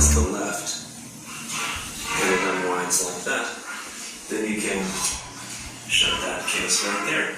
towards the left, and it unwinds like that. Then you can shut that case right there.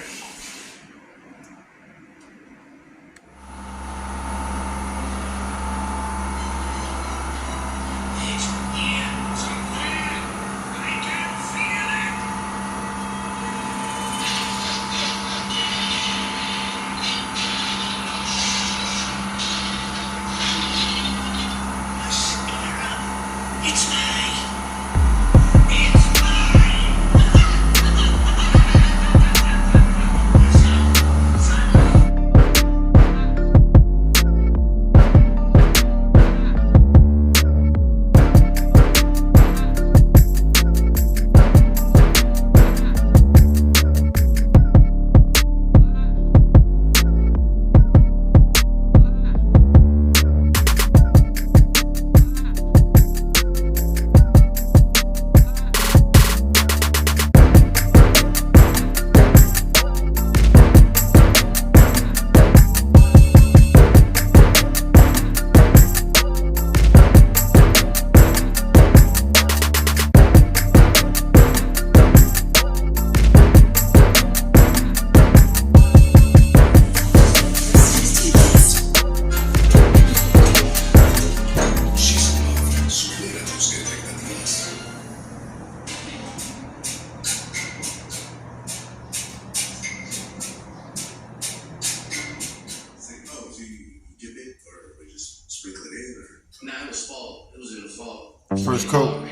First coat.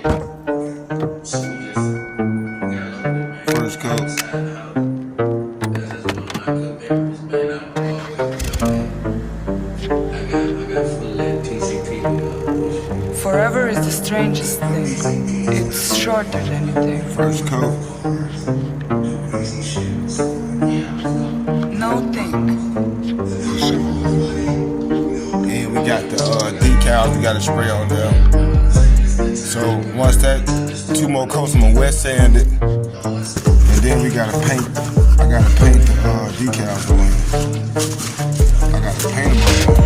First coat. Forever is the strangest thing. It's shorter than you think. First coat. No think. And we got the decals we got to spray on there. So once that, 2 more coats, I'm gonna wet sand it, and then we gotta paint. I gotta paint the decals on. I gotta paint them on.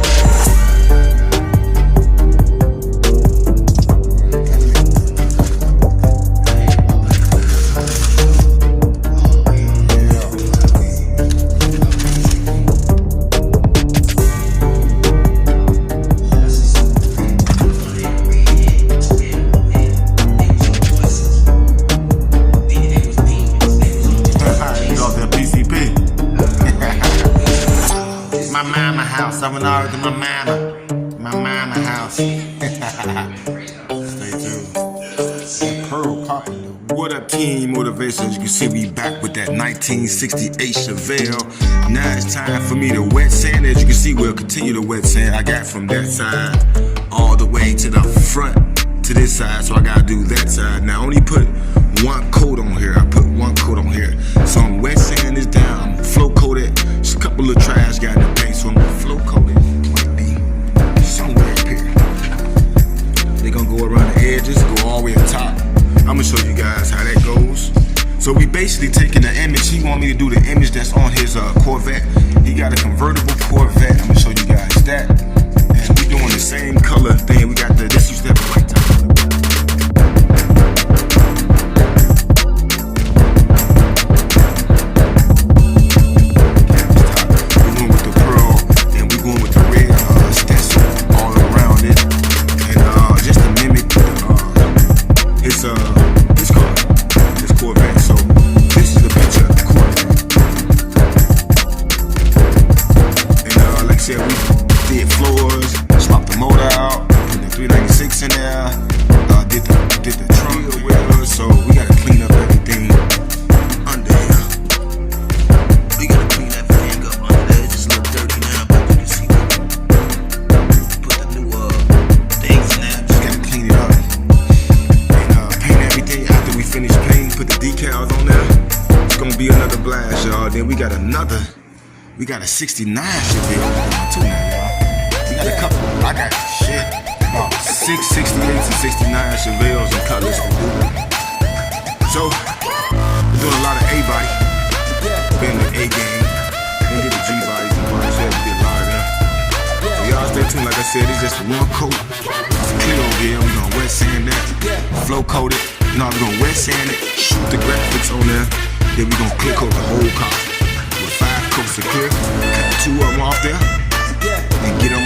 I went out to my mama house. Stay tuned. Pearl popping. What up, team motivation? As you can see, we back with that 1968 Chevelle. Now it's time for me to wet sand. As you can see, we'll continue to wet sand. I got from that side all the way to the front to this side, so I gotta do that side. Now I only put 1 coat on here. I put 1 coat on here. So I'm wet sand this down. I'm flow coated. Just a couple of trash got in the paint, so I'm gonna flow coat it. Might be somewhere up here. They're gonna go around the edges, go all the way to the top. I'm gonna show you guys how that goes. So we basically taking the image. He want me to do the image that's on his Corvette. He got a convertible Corvette. I'm gonna show you guys that. And we doing the same color thing. We got the, this used to have a white top. We did floors, swapped the motor out, put the 396 in there, did the trunk wheel, so we gotta clean up everything under here. We gotta clean everything up under there. It just look dirty now, but you can see put the new things in there. Just gotta clean it up and paint everything. After we finish painting, put the decals on there. It's gonna be another blast, y'all. Then we got a 69 Chevelle too now, y'all. We got a couple. I got about 6 68s and 69 Chevelles and colors to do. So we're doing a lot of A body. Been the A game. Then did the G bodies and all that shit. We did a lot of them. So y'all stay tuned. Like I said, it's just 1 coat. clear over here. We're gonna wet sand that, flow coat it. No, we're gonna wet sand it, shoot the graphics on there. Then we're gonna clear coat the whole car with 5 coats of clear. Cut 2 of them off there and get them